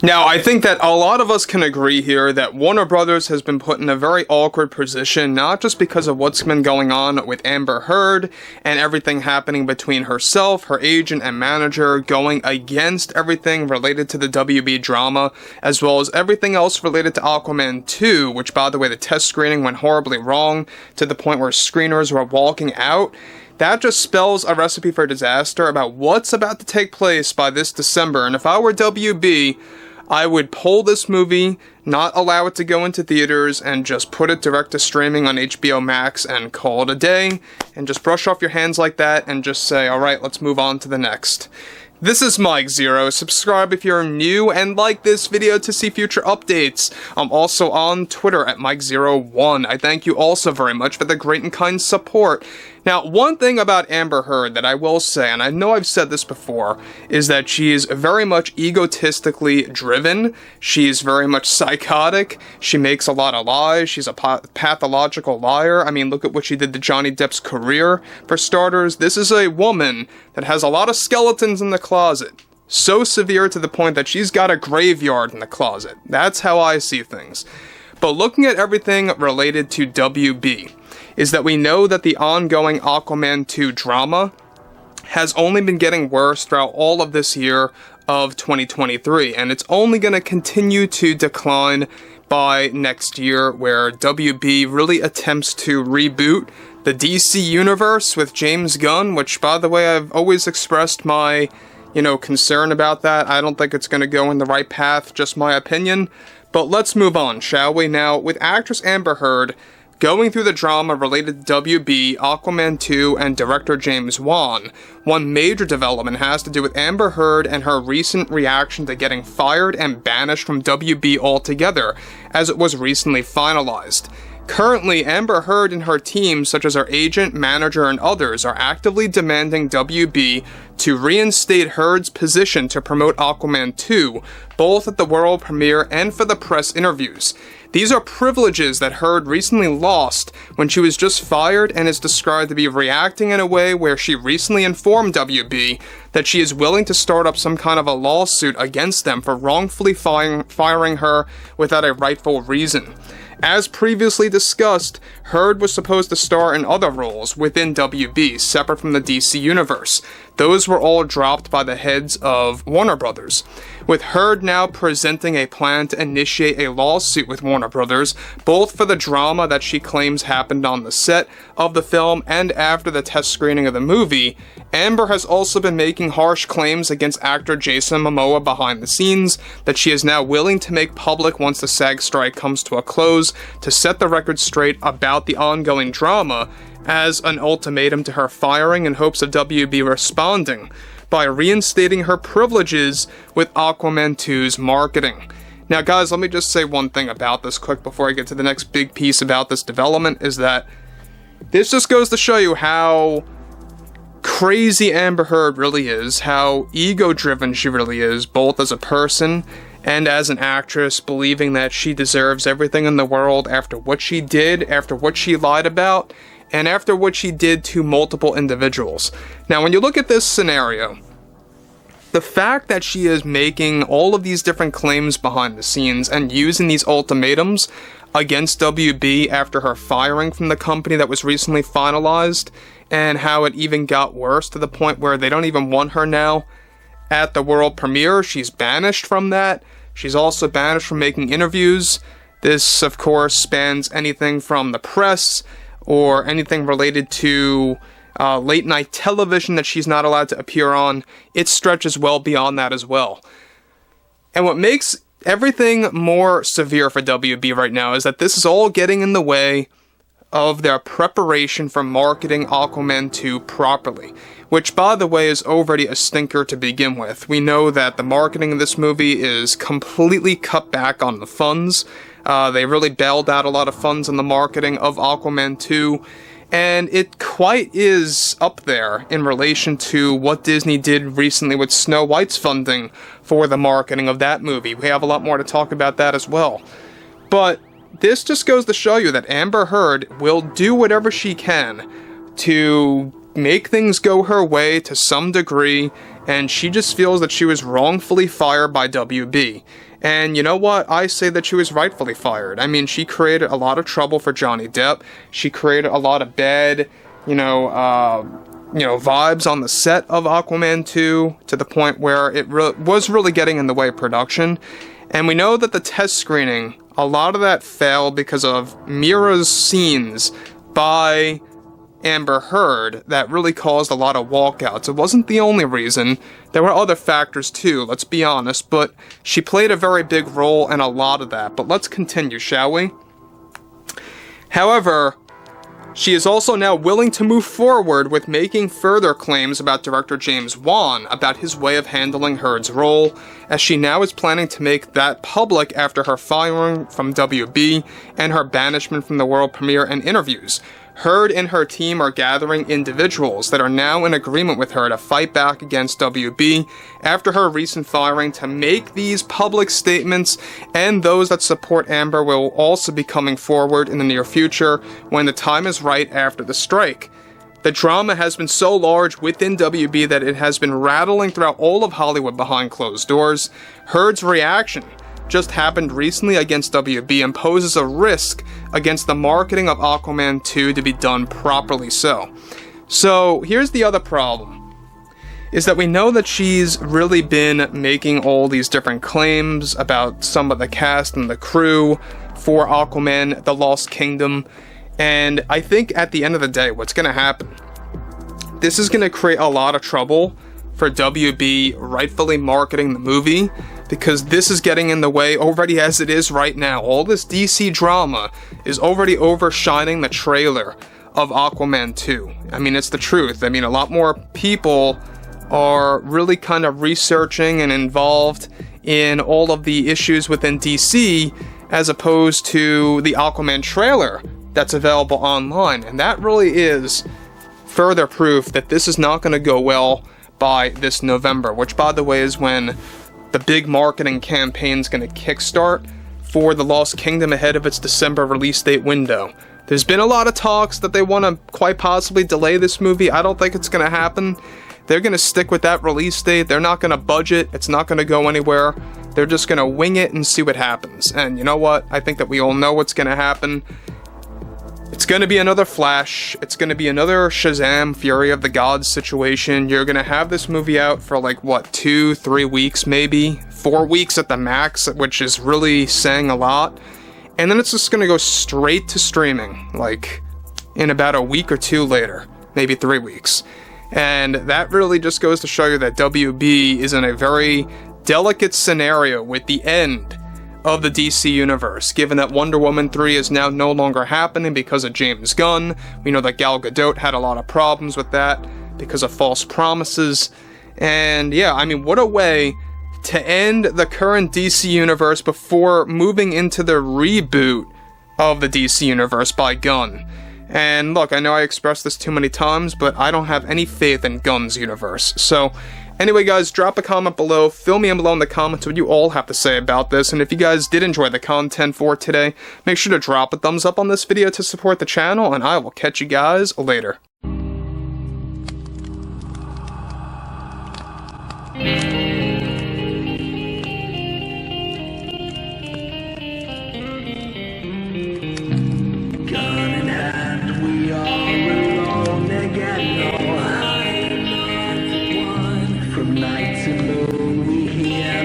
Now, I think that a lot of us can agree here that Warner Brothers has been put in a very awkward position, not just because of what's been going on with Amber Heard and everything happening between herself, her agent, and manager, going against everything related to the WB drama, as well as everything else related to Aquaman 2, which, by the way, the test screening went horribly wrong to the point where screeners were walking out. That just spells a recipe for disaster about what's about to take place by this December, and if I were WB, I would pull this movie, not allow it to go into theaters, and just put it direct to streaming on HBO Max and call it a day, and just brush off your hands like that and just say, alright, let's move on to the next. This is Mike Zero. Subscribe if you're new and like this video to see future updates. I'm also on Twitter at Mike01. I thank you also very much for the great and kind support. Now, one thing about Amber Heard that I will say, and I know I've said this before, is that she is very much egotistically driven. She's very much psychotic. She makes a lot of lies. She's a pathological liar. I mean, look at what she did to Johnny Depp's career. For starters, this is a woman that has a lot of skeletons in the closet. So severe to the point that she's got a graveyard in the closet. That's how I see things. But looking at everything related to WB, is that we know that the ongoing Aquaman 2 drama has only been getting worse throughout all of this year of 2023, and it's only going to continue to decline by next year, where WB really attempts to reboot the DC universe with James Gunn, which, by the way, I've always expressed my, concern about that. I don't think it's going to go in the right path, just my opinion. But let's move on, shall we? Now, with actress Amber Heard going through the drama related to WB, Aquaman 2, and director James Wan, one major development has to do with Amber Heard and her recent reaction to getting fired and banished from WB altogether, as it was recently finalized. Currently, Amber Heard and her team, such as her agent, manager, and others, are actively demanding WB to reinstate Heard's position to promote Aquaman 2, both at the world premiere and for the press interviews. These are privileges that Heard recently lost when she was just fired, and is described to be reacting in a way where she recently informed WB that she is willing to start up some kind of a lawsuit against them for wrongfully firing her without a rightful reason. As previously discussed, Heard was supposed to star in other roles within WB, separate from the DC universe. Those were all dropped by the heads of Warner Brothers. With Heard now presenting a plan to initiate a lawsuit with Warner Brothers, both for the drama that she claims happened on the set of the film and after the test screening of the movie, Amber has also been making harsh claims against actor Jason Momoa behind the scenes that she is now willing to make public once the SAG strike comes to a close, to set the record straight about the ongoing drama, as an ultimatum to her firing in hopes of WB responding by reinstating her privileges with Aquaman 2's marketing. Now guys, let me just say one thing about this quick before I get to the next big piece about this development, is that this just goes to show you how crazy Amber Heard really is, how ego-driven she really is, both as a person and as an actress, believing that she deserves everything in the world after what she did, after what she lied about, and after what she did to multiple individuals. Now, when you look at this scenario, the fact that she is making all of these different claims behind the scenes and using these ultimatums against WB after her firing from the company that was recently finalized, and how it even got worse to the point where they don't even want her now at the world premiere. She's banished from that. She's also banished from making interviews. This, of course, spans anything from the press or anything related to late night television that she's not allowed to appear on. It stretches well beyond that as well. And what makes everything more severe for WB right now is that this is all getting in the way of their preparation for marketing Aquaman 2 properly, which, by the way, is already a stinker to begin with. We know that the marketing of this movie is completely cut back on the funds. They really bailed out a lot of funds on the marketing of Aquaman 2, and it quite is up there in relation to what Disney did recently with Snow White's funding for the marketing of that movie. We have a lot more to talk about that as well. But this just goes to show you that Amber Heard will do whatever she can to make things go her way to some degree, and she just feels that she was wrongfully fired by WB. And you know what? I say that she was rightfully fired. I mean, she created a lot of trouble for Johnny Depp. She created a lot of bad, vibes on the set of Aquaman 2 to the point where it was really getting in the way of production. And we know that the test screening, a lot of that failed because of Mira's scenes by Amber Heard that really caused a lot of walkouts. It wasn't the only reason. There were other factors too, let's be honest, but she played a very big role in a lot of that. But let's continue, shall we? However, she is also now willing to move forward with making further claims about director James Wan about his way of handling Heard's role, as she now is planning to make that public after her firing from WB and her banishment from the world premiere and interviews. Heard and her team are gathering individuals that are now in agreement with her to fight back against WB after her recent firing to make these public statements, and those that support Amber will also be coming forward in the near future when the time is right after the strike. The drama has been so large within WB that it has been rattling throughout all of Hollywood behind closed doors. Heard's reaction just happened recently against WB and poses a risk against the marketing of Aquaman 2 to be done properly so. So here's the other problem, is that we know that she's really been making all these different claims about some of the cast and the crew for Aquaman, The Lost Kingdom, and I think at the end of the day, what's going to happen, this is going to create a lot of trouble for WB rightfully marketing the movie, because this is getting in the way already as it is right now. All this DC drama is already overshining the trailer of Aquaman 2. I mean, it's the truth. I mean, a lot more people are really kind of researching and involved in all of the issues within DC as opposed to the Aquaman trailer that's available online. And that really is further proof that this is not going to go well by this November, which, by the way, is when the big marketing campaign's going to kickstart for The Lost Kingdom ahead of its December release date window. There's been a lot of talks that they want to quite possibly delay this movie. I don't think it's going to happen. They're going to stick with that release date. They're not going to budget. It's not going to go anywhere. They're just going to wing it and see what happens. And you know what? I think that we all know what's going to happen. It's going to be another Flash. It's going to be another Shazam, Fury of the Gods situation. You're going to have this movie out for 2-3 weeks, maybe 4 weeks at the max, which is really saying a lot. And then it's just going to go straight to streaming, in about a week or two later, maybe 3 weeks. And that really just goes to show you that WB is in a very delicate scenario with the end of the DC universe, given that Wonder Woman 3 is now no longer happening because of James Gunn. We know that Gal Gadot had a lot of problems with that because of false promises. And yeah, I mean, what a way to end the current DC universe before moving into the reboot of the DC universe by Gunn. And look, I know I expressed this too many times, but I don't have any faith in Gunn's universe. So anyway, guys, drop a comment below. Fill me in below in the comments what you all have to say about this. And if you guys did enjoy the content for today, make sure to drop a thumbs up on this video to support the channel, and I will catch you guys later. Night to moon, we hear